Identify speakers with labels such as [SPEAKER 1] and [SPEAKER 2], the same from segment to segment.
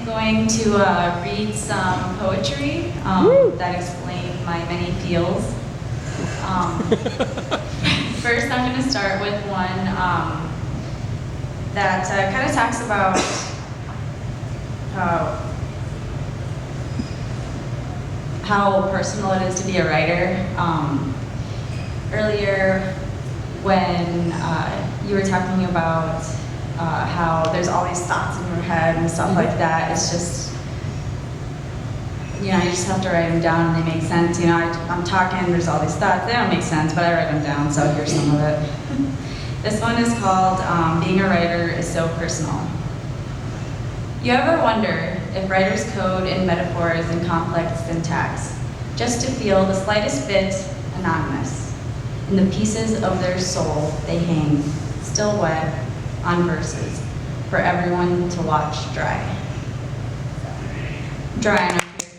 [SPEAKER 1] going to read some poetry that explain my many feels. First, I'm going to start with one that kind of talks about how personal it is to be a writer. Earlier, when you were talking about how there's all these thoughts in your head and stuff like that, it's just, you just have to write them down and they make sense. I'm talking, there's all these thoughts, they don't make sense, but I write them down, so here's some of it. This one is called Being a Writer is So Personal. You ever wonder if writers code in metaphors and complex syntax just to feel the slightest bit anonymous in the pieces of their soul they hang, still wet, on verses for everyone to watch dry. Dry enough here.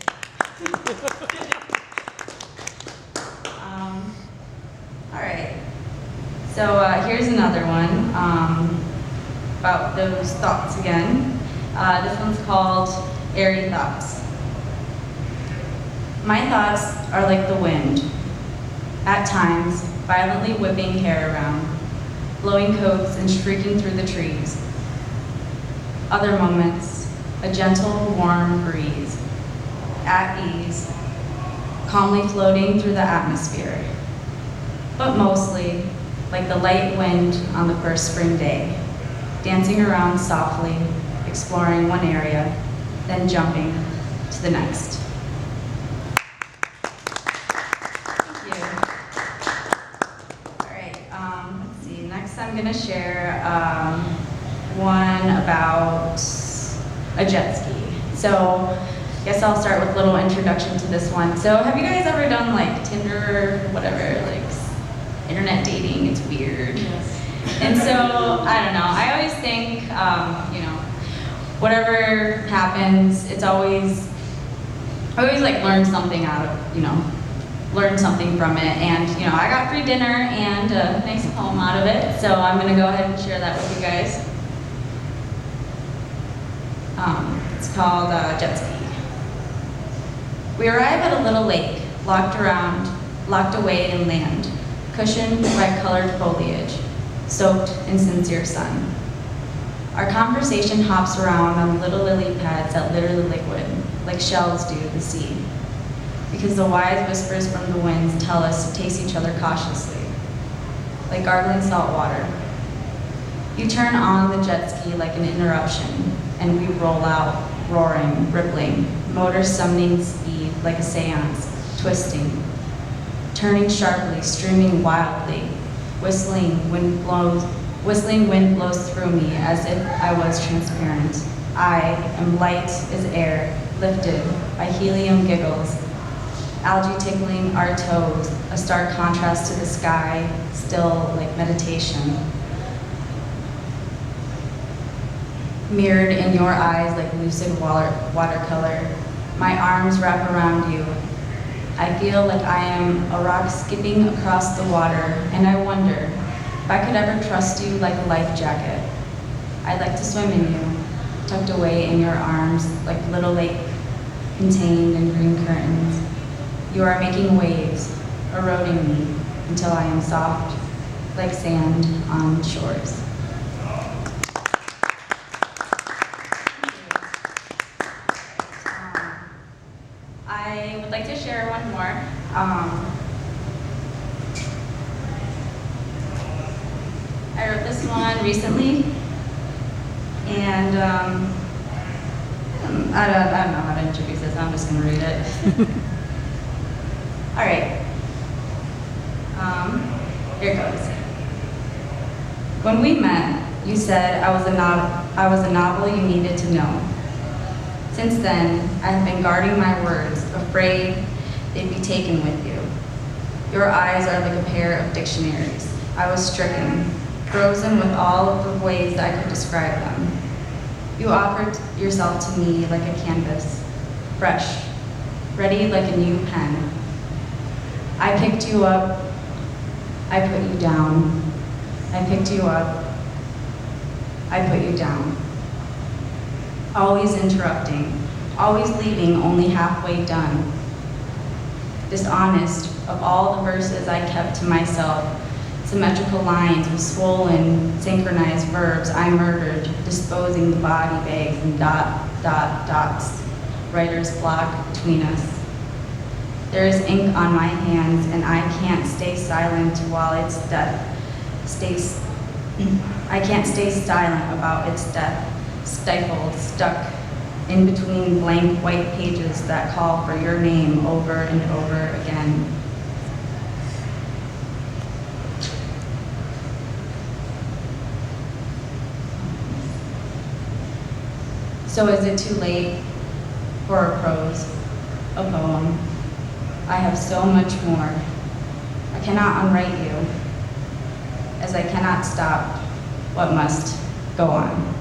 [SPEAKER 1] All right. So here's another one about those thoughts again. This one's called Airy Thoughts. My thoughts are like the wind, at times violently whipping hair around, blowing coats and shrieking through the trees. Other moments, a gentle, warm breeze, at ease, calmly floating through the atmosphere. But mostly, like the light wind on the first spring day, dancing around softly, exploring one area, then jumping to the next. Thank you. All right, let's see, next I'm gonna share one about a jet ski. So I guess I'll start with a little introduction to this one. So have you guys ever done like Tinder or whatever, like internet dating? It's weird.
[SPEAKER 2] Yes.
[SPEAKER 1] And so, I don't know, I always think, whatever happens, I always like learn something out of, learn something from it. And, I got free dinner and a nice poem out of it. So I'm gonna go ahead and share that with you guys. It's called Jet Ski. We arrive at a little lake, locked away in land, cushioned by colored foliage, soaked in sincere sun. Our conversation hops around on little lily pads that litter the liquid, like shells do the sea. Because the wise whispers from the winds tell us to taste each other cautiously, like gargling salt water. You turn on the jet ski like an interruption, and we roll out, roaring, rippling, motor summoning speed like a seance, twisting, turning sharply, streaming wildly, whistling wind blows through me as if I was transparent. I am light as air, lifted by helium giggles, algae tickling our toes, a stark contrast to the sky, still like meditation. Mirrored in your eyes like lucid watercolor, my arms wrap around you. I feel like I am a rock skipping across the water, and I wonder if I could ever trust you like a life jacket. I'd like to swim in you, tucked away in your arms like a little lake contained in green curtains. You are making waves, eroding me until I am soft like sand on shores. I would like to share one more. I wrote this one recently, and I don't know how to introduce this, I'm just going to read it. All right. Here goes. When we met, you said I was a novel you needed to know. Since then, I have been guarding my words, afraid they'd be taken with you. Your eyes are like a pair of dictionaries. I was stricken, frozen with all of the ways that I could describe them. You offered yourself to me like a canvas, fresh, ready like a new pen. I picked you up, I put you down. I picked you up, I put you down. always interrupting, always leaving only halfway done. Dishonest of all the verses I kept to myself, symmetrical lines with swollen, synchronized verbs I murdered, disposing the body bags and dots, writer's block between us. There is ink on my hands, and I can't stay silent while its death stays. I can't stay silent about its death, stifled, stuck in between blank white pages that call for your name over and over again. So is it too late for a prose, a poem? I have so much more. I cannot unwrite you, as I cannot stop what must go on.